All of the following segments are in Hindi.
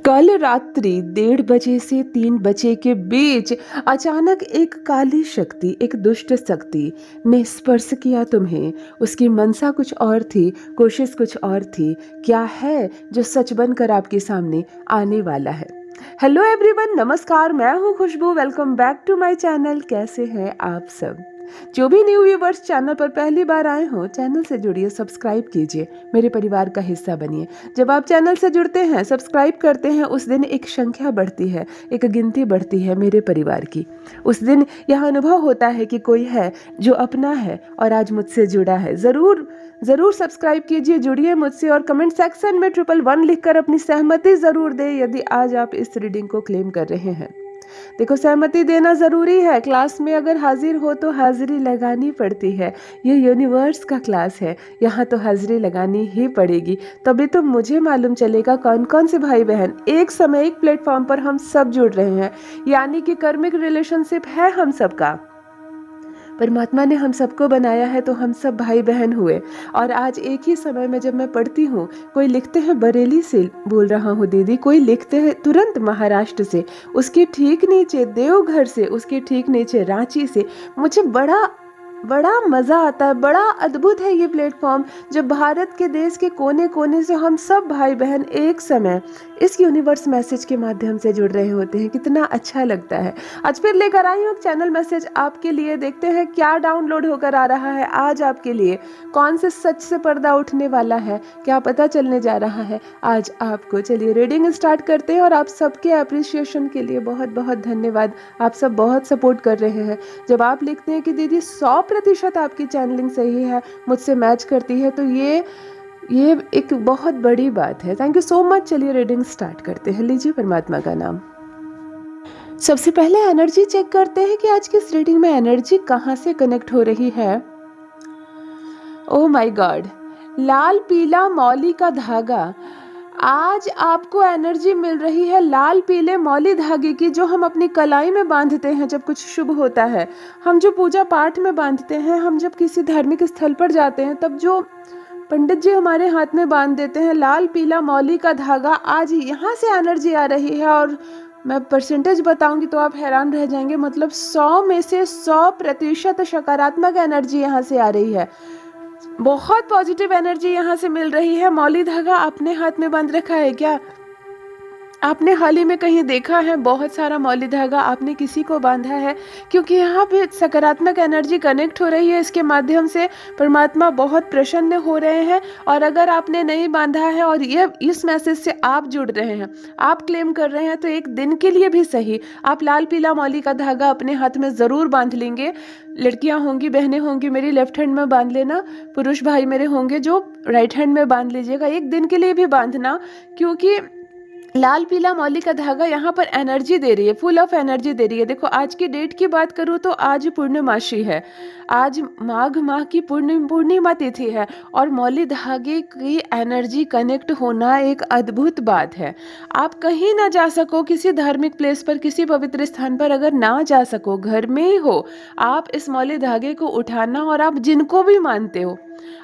कल रात्रि 1:30 से 3 बजे के बीच अचानक एक काली शक्ति, एक दुष्ट शक्ति ने स्पर्श किया तुम्हें। उसकी मंशा कुछ और थी, कोशिश कुछ और थी। क्या है जो सच बनकर आपके सामने आने वाला है? हेलो एवरीवन, नमस्कार। मैं हूँ Khushboo. Welcome back to my channel. कैसे हैं आप सब? जो भी न्यू व्यूवर्स चैनल पर पहली बार आए हो, चैनल से जुड़िए, सब्सक्राइब कीजिए, मेरे परिवार का हिस्सा बनिए। जब आप चैनल से जुड़ते हैं, सब्सक्राइब करते हैं, उस दिन एक संख्या बढ़ती है, एक गिनती बढ़ती है मेरे परिवार की। उस दिन यह अनुभव होता है कि कोई है जो अपना है और आज मुझसे जुड़ा है। ज़रूर ज़रूर सब्सक्राइब कीजिए, जुड़िए मुझसे और कमेंट सेक्शन में 111 लिखकर अपनी सहमति ज़रूर दें यदि आज आप इस रीडिंग को क्लेम कर रहे हैं। देखो, सहमति देना ज़रूरी है। क्लास में अगर हाजिर हो तो हाजिरी लगानी पड़ती है। ये यूनिवर्स का क्लास है, यहाँ तो हाजिरी लगानी ही पड़ेगी। तभी तो मुझे मालूम चलेगा कौन कौन से भाई बहन एक समय एक प्लेटफॉर्म पर हम सब जुड़ रहे हैं। यानी कि कर्मिक रिलेशनशिप है हम सबका। परमात्मा ने हम सबको बनाया है तो हम सब भाई बहन हुए। और आज एक ही समय में जब मैं पढ़ती हूँ, कोई लिखते हैं बरेली से बोल रहा हूँ दीदी, कोई लिखते हैं तुरंत महाराष्ट्र से, उसके ठीक नीचे देवघर से, उसके ठीक नीचे रांची से। मुझे बड़ा मज़ा आता है। बड़ा अद्भुत है ये प्लेटफॉर्म, जब भारत के देश के कोने कोने से हम सब भाई बहन एक समय इस यूनिवर्स मैसेज के माध्यम से जुड़ रहे होते हैं। कितना अच्छा लगता है। आज फिर लेकर आई हूँ चैनल मैसेज आपके लिए। देखते हैं क्या डाउनलोड होकर आ रहा है आज आपके लिए। कौन से सच से पर्दा उठने वाला है, क्या पता चलने जा रहा है आज आपको। चलिए रीडिंग स्टार्ट करते हैं। और आप सबके अप्रिसिएशन के लिए बहुत बहुत धन्यवाद। आप सब बहुत सपोर्ट कर रहे हैं। जब आप लिखते हैं कि दीदी 100% आपकी चैनलिंग सही है, मुझसे मैच करती है, तो ये एक बहुत बड़ी बात है। Thank you so much. चलिए रीडिंग स्टार्ट करते हैं। लीजिए परमात्मा का नाम। सबसे पहले एनर्जी चेक करते हैं कि आज की इस रीडिंग में एनर्जी कहाँ से कनेक्ट हो रही है। ओह माय गॉड, लाल पीला मौली का धागा। आज आपको एनर्जी मिल रही है लाल पीले मौली धागे की, जो हम अपनी कलाई में बांधते हैं जब कुछ शुभ होता है, हम जो पूजा पाठ में बांधते हैं, हम जब किसी धार्मिक स्थल पर जाते हैं तब जो पंडित जी हमारे हाथ में बांध देते हैं लाल पीला मौली का धागा। आज यहाँ से एनर्जी आ रही है। और मैं परसेंटेज बताऊंगी तो आप हैरान रह जाएंगे। मतलब 100 में से 100% सकारात्मक एनर्जी यहाँ से आ रही है। बहुत पॉजिटिव एनर्जी यहाँ से मिल रही है। मौली धागा आपने हाथ में बांध रखा है क्या? आपने हाल ही में कहीं देखा है बहुत सारा मौली धागा आपने किसी को बांधा है? क्योंकि यहाँ पे सकारात्मक एनर्जी कनेक्ट हो रही है। इसके माध्यम से परमात्मा बहुत प्रसन्न हो रहे हैं। और अगर आपने नहीं बांधा है और ये इस मैसेज से आप जुड़ रहे हैं, आप क्लेम कर रहे हैं, तो एक दिन के लिए भी सही आप लाल पीला मौली का धागा अपने हाथ में ज़रूर बांध लेंगे। लड़कियां होंगी, बहनें होंगी, मेरी लेफ्ट हैंड में बांध लेना। पुरुष भाई मेरे होंगे जो राइट हैंड में बांध लीजिएगा। एक दिन के लिए भी बांधना, क्योंकि लाल पीला मौली का धागा यहाँ पर एनर्जी दे रही है, फुल ऑफ एनर्जी दे रही है। देखो, आज की डेट की बात करूँ तो आज पूर्णिमासी है। आज माघ माह की पूर्णिमा तिथि है। और मौली धागे की एनर्जी कनेक्ट होना एक अद्भुत बात है। आप कहीं ना जा सको, किसी धार्मिक प्लेस पर, किसी पवित्र स्थान पर अगर ना जा सको, घर में ही हो, आप इस मौली धागे को उठाना। और आप जिनको भी मानते हो,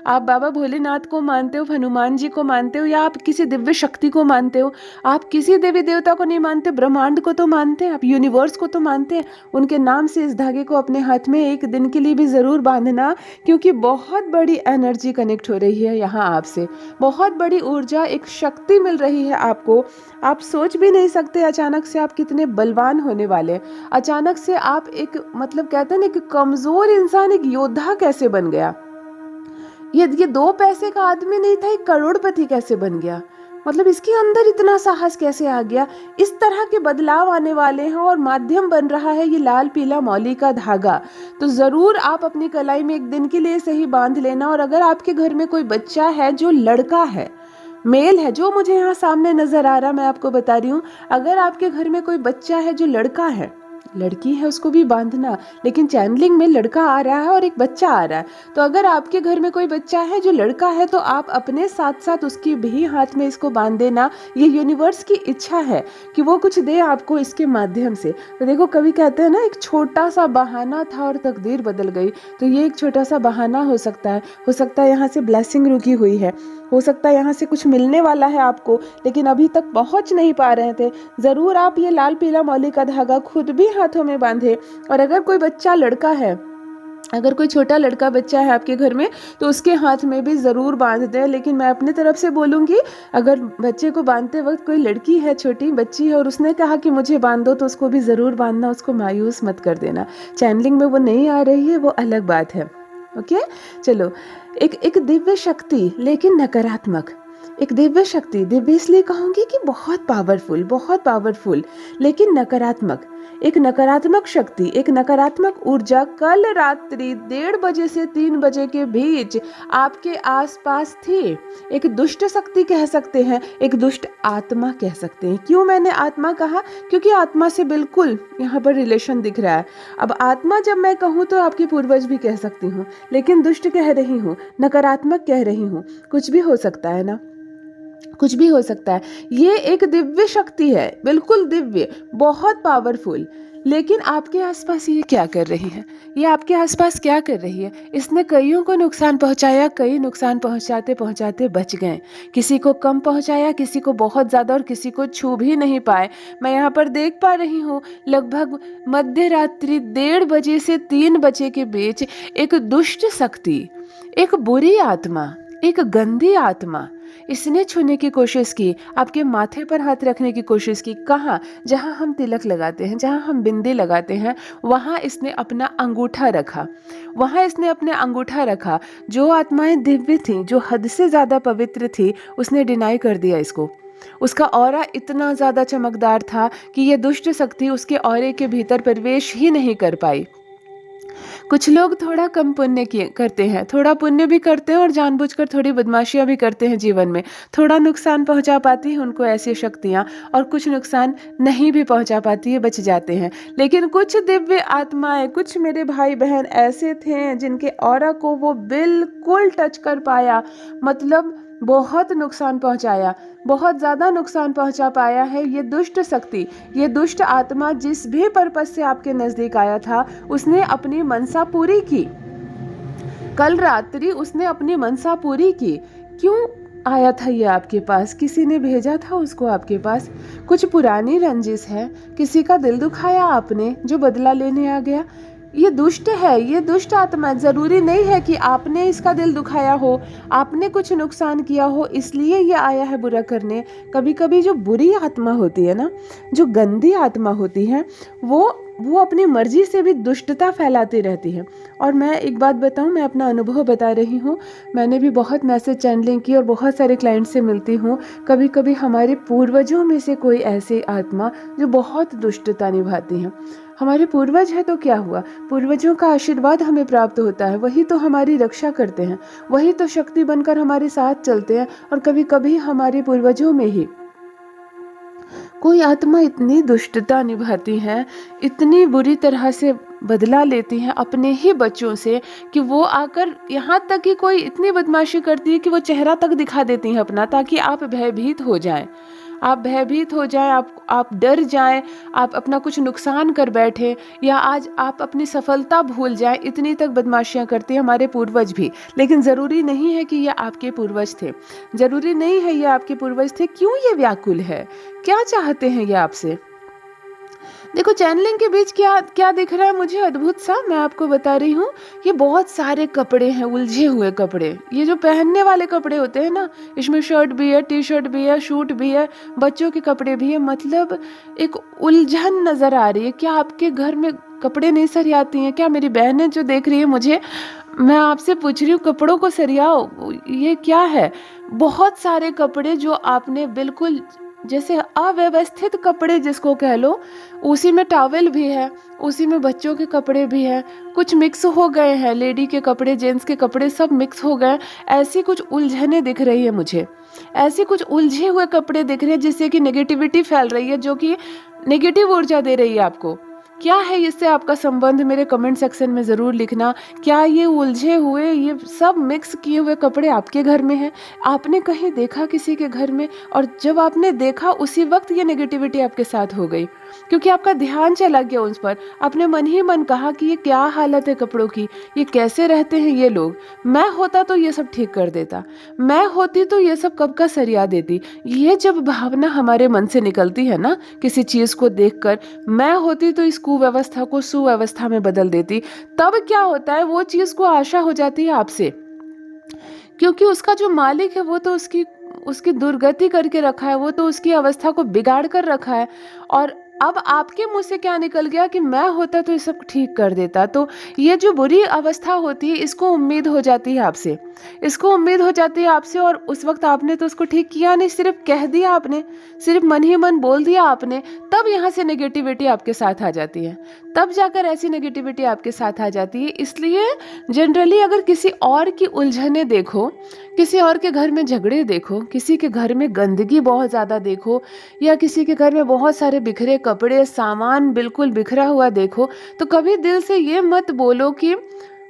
आप बाबा भोलेनाथ को मानते हो, हनुमान जी को मानते हो, या आप किसी दिव्य शक्ति को मानते हो, आप किसी देवी देवता को नहीं मानते, ब्रह्मांड को तो मानते हैं, आप यूनिवर्स को तो मानते हैं, उनके नाम से इस धागे को अपने हाथ में एक दिन के लिए भी ज़रूर बांधना। क्योंकि बहुत बड़ी एनर्जी कनेक्ट हो रही है यहाँ आपसे। बहुत बड़ी ऊर्जा, एक शक्ति मिल रही है आपको। आप सोच भी नहीं सकते अचानक से आप कितने बलवान होने वाले। अचानक से आप एक, मतलब कहते हैं ना कि कमज़ोर इंसान एक योद्धा कैसे बन गया। ये 2 पैसे का आदमी नहीं था, एक करोड़पति कैसे बन गया। मतलब इसके अंदर इतना साहस कैसे आ गया। इस तरह के बदलाव आने वाले हैं। और माध्यम बन रहा है ये लाल पीला मौली का धागा। तो ज़रूर आप अपनी कलाई में एक दिन के लिए सही बांध लेना। और अगर आपके घर में कोई बच्चा है जो लड़का है, मेल है, जो मुझे यहाँ सामने नजर आ रहा, मैं आपको बता रही हूँ, अगर आपके घर में कोई बच्चा है जो लड़का है, लड़की है उसको भी बांधना, लेकिन चैनलिंग में लड़का आ रहा है और एक बच्चा आ रहा है। तो अगर आपके घर में कोई बच्चा है जो लड़का है तो आप अपने साथ साथ उसकी भी हाथ में इसको बांध देना। ये यूनिवर्स की इच्छा है कि वो कुछ दे आपको इसके माध्यम से। तो देखो, कभी कहते हैं ना, एक छोटा सा बहाना था और तकदीर बदल गई। तो ये एक छोटा सा बहाना हो सकता है। हो सकता है यहाँ से ब्लेसिंग रुकी हुई है, हो सकता है यहाँ से कुछ मिलने वाला है आपको, लेकिन अभी तक पहुँच नहीं पा रहे थे। ज़रूर आप ये लाल पीला मौली का धागा खुद भी हाथों में बांधे। और अगर कोई बच्चा लड़का है, अगर कोई छोटा लड़का बच्चा है आपके घर में, तो उसके हाथ में भी ज़रूर बांध दें। लेकिन मैं अपनी तरफ से बोलूँगी, अगर बच्चे को बांधते वक्त कोई लड़की है, छोटी बच्ची है, और उसने कहा कि मुझे बांध दो, तो उसको भी ज़रूर बांधना, उसको मायूस मत कर देना। चैनलिंग में वो नहीं आ रही है, वो अलग बात है। ओके, चलो। एक दिव्य शक्ति, लेकिन नकारात्मक। एक दिव्य शक्ति, दिव्य इसलिए कहूँगी कि बहुत पावरफुल, लेकिन नकारात्मक। एक नकारात्मक शक्ति, एक नकारात्मक ऊर्जा कल रात्रि 1:30 बजे से 3 बजे के बीच आपके आसपास थी। एक दुष्ट शक्ति कह सकते हैं, एक दुष्ट आत्मा कह सकते हैं। क्यों मैंने आत्मा कहा? क्योंकि आत्मा से बिल्कुल यहाँ पर रिलेशन दिख रहा है। अब आत्मा जब मैं कहूँ तो आपकी पूर्वज भी कह सकती हूँ, लेकिन दुष्ट कह रही हूँ, नकारात्मक कह रही हूँ, कुछ भी हो सकता है ना, कुछ भी हो सकता है। ये एक दिव्य शक्ति है, बिल्कुल दिव्य, बहुत पावरफुल। लेकिन आपके आसपास ये क्या कर रही है? ये आपके आसपास क्या कर रही है? इसने कईयों को नुकसान पहुंचाया, कई नुकसान पहुंचाते पहुंचाते बच गए। किसी को कम पहुंचाया, किसी को बहुत ज़्यादा, और किसी को छू भी नहीं पाए। मैं यहाँ पर देख पा रही हूँ, लगभग मध्य रात्रि 1:30 बजे से 3 बजे के बीच एक दुष्ट शक्ति, एक बुरी आत्मा, एक गंदी आत्मा, इसने छूने की कोशिश की, आपके माथे पर हाथ रखने की कोशिश की। कहाँ? जहाँ हम तिलक लगाते हैं, जहाँ हम बिंदी लगाते हैं, वहाँ इसने अपना अंगूठा रखा, वहाँ इसने अपने अंगूठा रखा। जो आत्माएं दिव्य थीं, जो हद से ज़्यादा पवित्र थी, उसने डिनाई कर दिया इसको। उसका ऑरा इतना ज़्यादा चमकदार था कि ये दुष्ट शक्ति उसके ऑरे के भीतर प्रवेश ही नहीं कर पाई। कुछ लोग थोड़ा कम पुण्य करते हैं, थोड़ा पुण्य भी करते हैं और जानबूझकर थोड़ी बदमाशियां भी करते हैं जीवन में। थोड़ा नुकसान पहुंचा पाती हैं उनको ऐसी शक्तियां, और कुछ नुकसान नहीं भी पहुंचा पाती है, बच जाते हैं। लेकिन कुछ दिव्य आत्माएं, कुछ मेरे भाई बहन ऐसे थे जिनके ऑरा को वो बिल्कुल टच कर पाया, मतलब बहुत नुकसान पहुंचाया, बहुत ज़्यादा नुकसान पहुंचा पाया है ये दुष्ट शक्ति। ये दुष्ट आत्मा जिस भी पर्पस से आपके नज़दीक आया था, उसने अपनी मनसा पूरी की। कल रात्रि उसने अपनी मनसा पूरी की। क्यों आया था ये आपके पास? किसी ने भेजा था उसको आपके पास। कुछ पुरानी रंजिश है, किसी का दिल दुखाया आपने, जो बदला लेने आ गया। ये दुष्ट है, ये दुष्ट आत्मा। जरूरी नहीं है कि आपने इसका दिल दुखाया हो, आपने कुछ नुकसान किया हो, इसलिए ये आया है बुरा करने। कभी कभी जो बुरी आत्मा होती है ना, जो गंदी आत्मा होती है, वो अपनी मर्जी से भी दुष्टता फैलाती रहती है। और मैं एक बात बताऊं, मैं अपना अनुभव बता रही हूँ। मैंने भी बहुत मैसेज चैनलिंग की और बहुत सारे क्लाइंट से मिलती हूँ। कभी कभी हमारे पूर्वजों में से कोई ऐसी आत्मा जो बहुत दुष्टता निभाती हैं। हमारे पूर्वज है तो क्या हुआ, पूर्वजों का आशीर्वाद हमें प्राप्त होता है, वही तो हमारी रक्षा करते हैं, वही तो शक्ति बनकर हमारे साथ चलते हैं। और कभी कभी हमारे पूर्वजों में ही कोई आत्मा इतनी दुष्टता निभाती है, इतनी बुरी तरह से बदला लेती हैं अपने ही बच्चों से, कि वो आकर यहाँ तक कि कोई इतनी बदमाशी करती है कि वो चेहरा तक दिखा देती हैं अपना, ताकि आप भयभीत हो जाएं, आप भयभीत हो जाएं, आप डर जाएं, आप अपना कुछ नुकसान कर बैठे, या आज आप अपनी सफलता भूल जाएं। इतनी तक बदमाशियां करते हैं हमारे पूर्वज भी। लेकिन ज़रूरी नहीं है कि ये आपके पूर्वज थे, ज़रूरी नहीं है ये आपके पूर्वज थे। क्यों ये व्याकुल है? क्या चाहते हैं ये आपसे? देखो, चैनलिंग के बीच क्या क्या दिख रहा है मुझे अद्भुत सा, मैं आपको बता रही हूँ। ये बहुत सारे कपड़े हैं, उलझे हुए कपड़े, ये जो पहनने वाले कपड़े होते हैं ना, इसमें शर्ट भी है, टी शर्ट भी है, सूट भी है, बच्चों के कपड़े भी है, मतलब एक उलझन नजर आ रही है। क्या आपके घर में कपड़े नहीं सरियाती हैं क्या? मेरी बहनें जो देख रही है मुझे, मैं आपसे पूछ रही हूँ, कपड़ों को सरियाओ। ये क्या है? बहुत सारे कपड़े जो आपने बिल्कुल जैसे अव्यवस्थित कपड़े जिसको कह लो, उसी में टॉवेल भी है, उसी में बच्चों के कपड़े भी हैं, कुछ मिक्स हो गए हैं, लेडी के कपड़े, जेंट्स के कपड़े सब मिक्स हो गए। ऐसी कुछ उलझने दिख रही है मुझे, ऐसे कुछ उलझे हुए कपड़े दिख रहे हैं जिससे कि नेगेटिविटी फैल रही है, जो कि नेगेटिव ऊर्जा दे रही है आपको। क्या है इससे आपका संबंध, मेरे कमेंट सेक्शन में ज़रूर लिखना। क्या ये उलझे हुए, ये सब मिक्स किए हुए कपड़े आपके घर में हैं? आपने कहीं देखा किसी के घर में, और जब आपने देखा उसी वक्त ये नेगेटिविटी आपके साथ हो गई, क्योंकि आपका ध्यान चला गया उस पर। आपने मन ही मन कहा कि ये क्या हालत है कपड़ों की, ये कैसे रहते हैं ये लोग, मैं होता तो ये सब ठीक कर देता, मैं होती तो ये सब कब का सरिया देती। ये जब भावना हमारे मन से निकलती है ना किसी चीज़ को देखकर, मैं होती तो इस कुव्यवस्था को सुव्यवस्था में बदल देती, तब क्या होता है, वो चीज़ को आशा हो जाती है आपसे, क्योंकि उसका जो मालिक है वो तो उसकी उसकी दुर्गति करके रखा है, वो तो उसकी अवस्था को बिगाड़ कर रखा है। और अब आपके मुंह से क्या निकल गया कि मैं होता तो ये सब ठीक कर देता। तो ये जो बुरी अवस्था होती है, इसको उम्मीद हो जाती है आपसे, इसको उम्मीद हो जाती है आपसे, और उस वक्त आपने तो उसको ठीक किया नहीं, सिर्फ कह दिया आपने, सिर्फ मन ही मन बोल दिया आपने, तब यहाँ से नेगेटिविटी आपके साथ आ जाती है, तब जाकर ऐसी नेगेटिविटी आपके साथ आ जाती है। इसलिए जनरली अगर किसी और की उलझने देखो, किसी और के घर में झगड़े देखो, किसी के घर में गंदगी बहुत ज़्यादा देखो, या किसी के घर में बहुत सारे बिखरे कपड़े, सामान बिल्कुल बिखरा हुआ देखो, तो कभी दिल से ये मत बोलो कि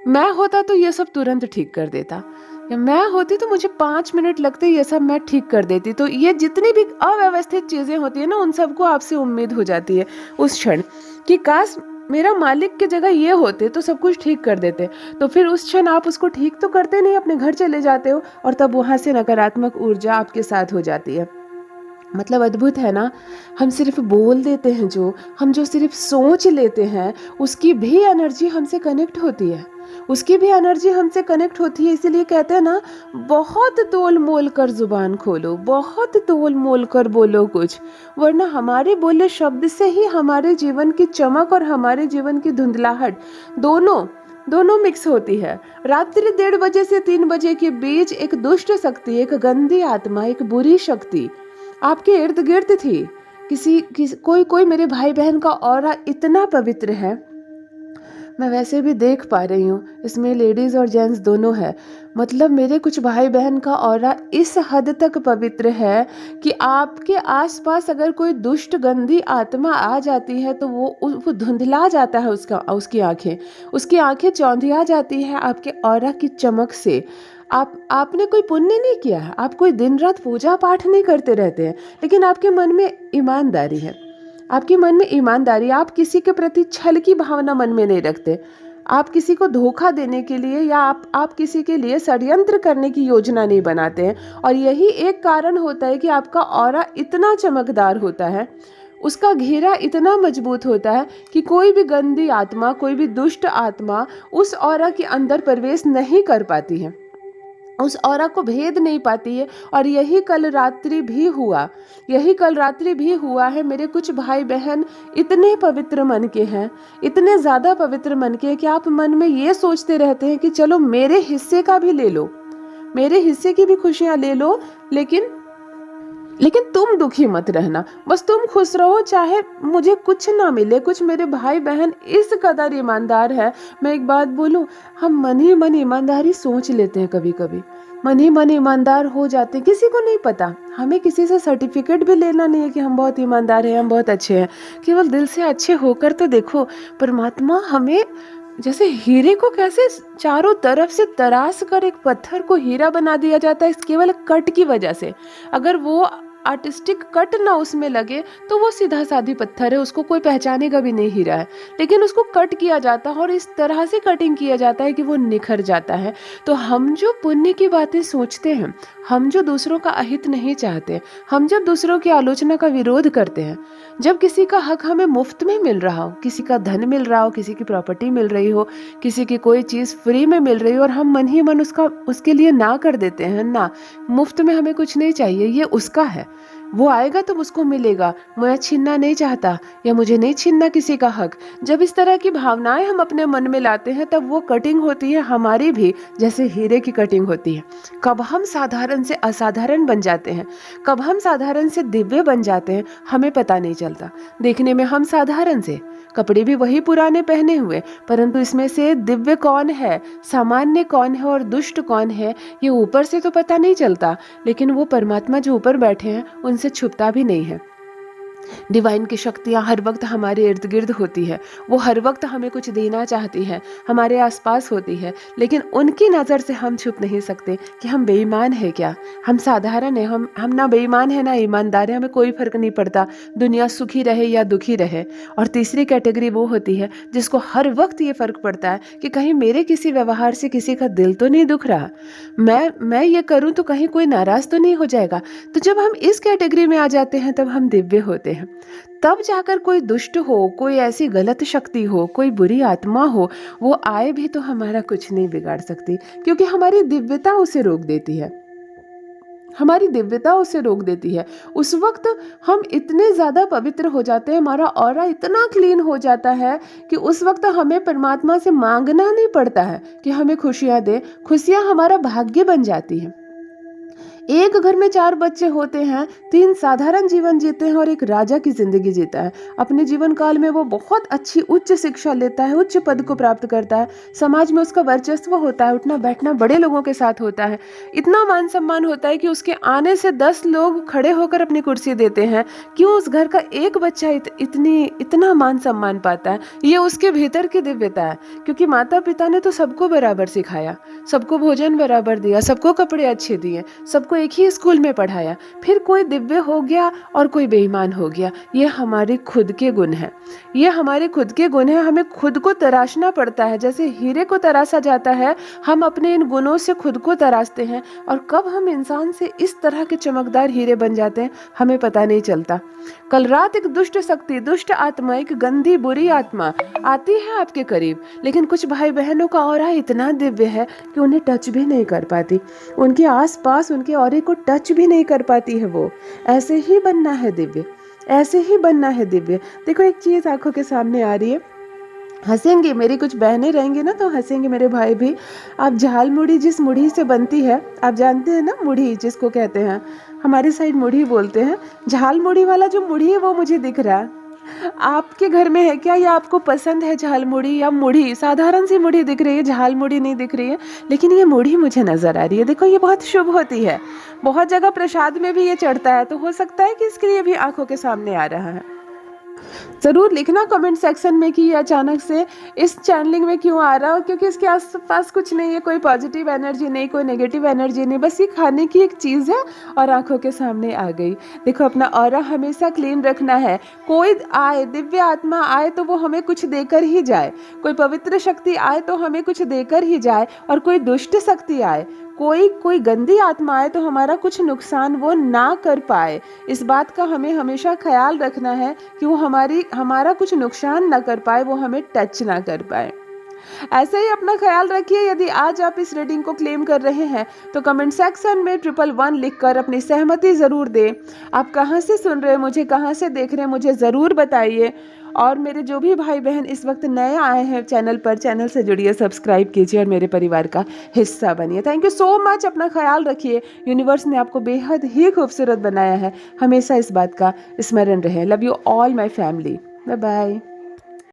मैं होता तो ये सब तुरंत ठीक कर देता, या मैं होती तो मुझे 5 मिनट लगते ये सब मैं ठीक कर देती। तो ये जितनी भी अव्यवस्थित चीज़ें होती है ना, उन सबको आपसे उम्मीद हो जाती है उस क्षण कि काश मेरा मालिक की जगह ये होते तो सब कुछ ठीक कर देते। तो फिर उस क्षण आप उसको ठीक तो करते नहीं, अपने घर चले जाते हो, और तब वहाँ से नकारात्मक ऊर्जा आपके साथ हो जाती है। मतलब अद्भुत है ना, हम सिर्फ बोल देते हैं, हम जो सिर्फ सोच लेते हैं, उसकी भी एनर्जी हमसे कनेक्ट होती है, उसकी भी एनर्जी हमसे कनेक्ट होती है। इसीलिए कहते हैं ना, बहुत तोल मोल कर जुबान खोलो, बहुत तोल मोल कर बोलो कुछ, वरना हमारे बोले शब्द से ही हमारे जीवन की चमक और हमारे जीवन की धुंधलाहट दोनों दोनों मिक्स होती है। रात्रि 1:30 बजे से 3 बजे के बीच एक दुष्ट शक्ति, एक गंदी आत्मा, एक बुरी शक्ति आपके इर्द गिर्द थी। कोई मेरे भाई बहन का ऑरा इतना पवित्र है, मैं वैसे भी देख पा रही हूँ, इसमें लेडीज और जेंट्स दोनों है। मतलब मेरे कुछ भाई बहन का ऑरा इस हद तक पवित्र है कि आपके आसपास अगर कोई दुष्ट गंदी आत्मा आ जाती है तो वो धुंधला जाता है, उसकी आंखें चौंधिया जाती है आपके ऑरा की चमक से। आपने कोई पुण्य नहीं किया है, आप कोई दिन रात पूजा पाठ नहीं करते रहते हैं, लेकिन आपके मन में ईमानदारी है, आपके मन में ईमानदारी, आप किसी के प्रति छल की भावना मन में नहीं रखते, आप किसी को धोखा देने के लिए या आप किसी के लिए षड्यंत्र करने की योजना नहीं बनाते हैं। और यही एक कारण होता है कि आपका ऑरा इतना चमकदार होता है, उसका घेरा इतना मजबूत होता है कि कोई भी गंदी आत्मा, कोई भी दुष्ट आत्मा उस ऑरा के अंदर प्रवेश नहीं कर पाती है, उस ऑरा को भेद नहीं पाती है। और यही कल रात्रि भी हुआ है। मेरे कुछ भाई बहन इतने पवित्र मन के हैं, इतने ज़्यादा पवित्र मन के हैं कि आप मन में ये सोचते रहते हैं कि चलो मेरे हिस्से का भी ले लो, मेरे हिस्से की भी खुशियाँ ले लो, लेकिन तुम दुखी मत रहना, बस तुम खुश रहो, चाहे मुझे कुछ ना मिले। कुछ मेरे भाई बहन इस कदर ईमानदार है। मैं एक बात बोलूं, हम मन ही मन ईमानदारी सोच लेते हैं, कभी कभी मन ही मन ईमानदार हो जाते हैं, किसी को नहीं पता। हमें किसी से सर्टिफिकेट भी लेना नहीं है कि हम बहुत ईमानदार हैं, हम बहुत अच्छे हैं। केवल दिल से अच्छे होकर तो देखो, परमात्मा हमें जैसे हीरे को कैसे चारों तरफ से तराश कर एक पत्थर को हीरा बना दिया जाता है, केवल कट की वजह से। अगर वो आर्टिस्टिक कट ना उसमें लगे तो वो सीधा साधी पत्थर है, उसको कोई पहचानेगा भी नहीं हीरा है। लेकिन उसको कट किया जाता है और इस तरह से कटिंग किया जाता है कि वो निखर जाता है। तो हम जो पुण्य की बातें सोचते हैं, हम जो दूसरों का अहित नहीं चाहते, हम जब दूसरों की आलोचना का विरोध करते हैं, जब किसी का हक हमें मुफ्त में मिल रहा हो, किसी का धन मिल रहा हो, किसी की प्रॉपर्टी मिल रही हो, किसी की कोई चीज़ फ्री में मिल रही हो, और हम मन ही मन उसके लिए ना कर देते हैं, ना मुफ्त में हमें कुछ नहीं चाहिए, ये उसका है, वो आएगा तो उसको मिलेगा, मैं छीनना नहीं चाहता या मुझे नहीं छीनना किसी का हक। जब इस तरह की भावनाएं हम अपने मन में लाते हैं, तब वो कटिंग होती है हमारी भी, जैसे हीरे की कटिंग होती है। कब हम साधारण से असाधारण बन जाते हैं, कब हम साधारण से दिव्य बन जाते हैं, हमें पता नहीं चलता। देखने में हम साधारण से, कपड़े भी वही पुराने पहने हुए, परंतु इसमें से दिव्य कौन है, सामान्य कौन है और दुष्ट कौन है, ये ऊपर से तो पता नहीं चलता, लेकिन वो परमात्मा जो ऊपर बैठे हैं उनसे छुपता भी नहीं है। डिवाइन की शक्तियाँ हर वक्त हमारे इर्द गिर्द होती है, वो हर वक्त हमें कुछ देना चाहती है, हमारे आसपास होती है, लेकिन उनकी नज़र से हम छुप नहीं सकते कि हम बेईमान हैं क्या, हम साधारण हैं, हम ना बेईमान हैं ना ईमानदार हैं, हमें कोई फ़र्क नहीं पड़ता, दुनिया सुखी रहे या दुखी रहे। और तीसरी कैटेगरी वो होती है जिसको हर वक्त ये फ़र्क पड़ता है कि कहीं मेरे किसी व्यवहार से किसी का दिल तो नहीं दुख रहा, मैं ये करूँ तो कहीं कोई नाराज़ तो नहीं हो जाएगा। तो जब हम इस कैटेगरी में आ जाते हैं तब हम दिव्य होते हैं। तब जाकर कोई दुष्ट हो, कोई ऐसी गलत शक्ति हो, कोई बुरी आत्मा हो, वो आए भी तो हमारा कुछ नहीं बिगाड़ सकती, क्योंकि हमारी दिव्यता उसे रोक देती है। हमारी दिव्यता उसे रोक देती है। उस वक्त हम इतने ज़्यादा पवित्र हो जाते हैं, हमारा ऑरा इतना क्लीन हो जाता है कि उस वक्त हमें परमात्मा से मांगना नहीं पड़ता है कि हमें खुशियाँ दे, खुशियाँ हमारा भाग्य बन जाती हैं। एक घर में 4 बच्चे होते हैं, 3 साधारण जीवन जीते हैं और एक राजा की जिंदगी जीता है। अपने जीवन काल में वो बहुत अच्छी उच्च शिक्षा लेता है, उच्च पद को प्राप्त करता है, समाज में उसका वर्चस्व होता है, उठना बैठना बड़े लोगों के साथ होता है, इतना मान सम्मान होता है कि उसके आने से 10 लोग खड़े होकर अपनी कुर्सी देते हैं। क्यों? उस घर का एक बच्चा इतना मान सम्मान पाता है। ये उसके भीतर की दिव्यता है, क्योंकि माता पिता ने तो सबको बराबर सिखाया, सबको भोजन बराबर दिया, सबको कपड़े अच्छे दिए, सबको एक ही स्कूल में पढ़ाया। फिर कोई दिव्य हो गया और कोई बेईमान हो गया। ये हमारे खुद के गुण हैं, ये हमारे खुद के गुण हैं। हमें खुद को तराशना पड़ता है, जैसे हीरे को तराशा जाता है, हम अपने इन गुणों से खुद को तराशते हैं। और कब हम इंसान से इस तरह के चमकदार हीरे बन जाते हैं हमें पता नहीं चलता। कल रात एक दुष्ट शक्ति, दुष्ट आत्मा, एक गंदी बुरी आत्मा आती है आपके करीब, लेकिन कुछ भाई बहनों का ऑरा इतना दिव्य है कि उन्हें टच भी नहीं कर पाती, उनके आसपास उनके ऑरे को टच भी नहीं कर पाती है। वो ऐसे ही बनना है दिव्य, ऐसे ही बनना है दिव्य। देखो एक चीज़ आंखों के सामने आ रही है, हंसेंगे मेरी कुछ बहनें रहेंगी ना तो हंसेंगे मेरे भाई भी। आप झाल मुड़ी जिस मुड़ी से बनती है, आप जानते हैं ना मुड़ी जिसको कहते हैं, हमारे साइड मुड़ी बोलते हैं। झाल मुड़ी वाला जो मुड़ी है वो मुझे दिख रहा है। आपके घर में है क्या, या आपको पसंद है झाल मुड़ी? या मुड़ी साधारण सी मुड़ी दिख रही है, झाल मुड़ी नहीं दिख रही है, लेकिन ये मुड़ी मुझे नजर आ रही है। देखो ये बहुत शुभ होती है, बहुत जगह प्रसाद में भी ये चढ़ता है, तो हो सकता है कि इसके लिए भी आंखों के सामने आ रहा है। ज़रूर लिखना कमेंट सेक्शन में कि ये अचानक से इस चैनलिंग में क्यों आ रहा हो, क्योंकि इसके आसपास कुछ नहीं है, कोई पॉजिटिव एनर्जी नहीं, कोई नेगेटिव एनर्जी नहीं, बस ये खाने की एक चीज़ है और आंखों के सामने आ गई। देखो अपना ऑरा हमेशा क्लीन रखना है। कोई आए, दिव्य आत्मा आए तो वो हमें कुछ देकर ही जाए, कोई पवित्र शक्ति आए तो हमें कुछ देकर ही जाए, और कोई दुष्ट शक्ति आए, कोई गंदी आत्मा आए तो हमारा कुछ नुकसान वो ना कर पाए। इस बात का हमें हमेशा ख्याल रखना है कि वो हमारा कुछ नुकसान ना कर पाए, वो हमें टच ना कर पाए। ऐसे ही अपना ख्याल रखिए। यदि आज आप इस रीडिंग को क्लेम कर रहे हैं तो कमेंट सेक्शन में 111 लिखकर अपनी सहमति ज़रूर दें। आप कहाँ से सुन रहे हैं मुझे, कहाँ से देख रहे हैं मुझे ज़रूर बताइए। और मेरे जो भी भाई बहन इस वक्त नए आए हैं चैनल पर, चैनल से जुड़िए, सब्सक्राइब कीजिए और मेरे परिवार का हिस्सा बनिए। Thank you so much. अपना ख्याल रखिए। यूनिवर्स ने आपको बेहद ही खूबसूरत बनाया है, हमेशा इस बात का स्मरण रहे। Love you all my family. Bye bye.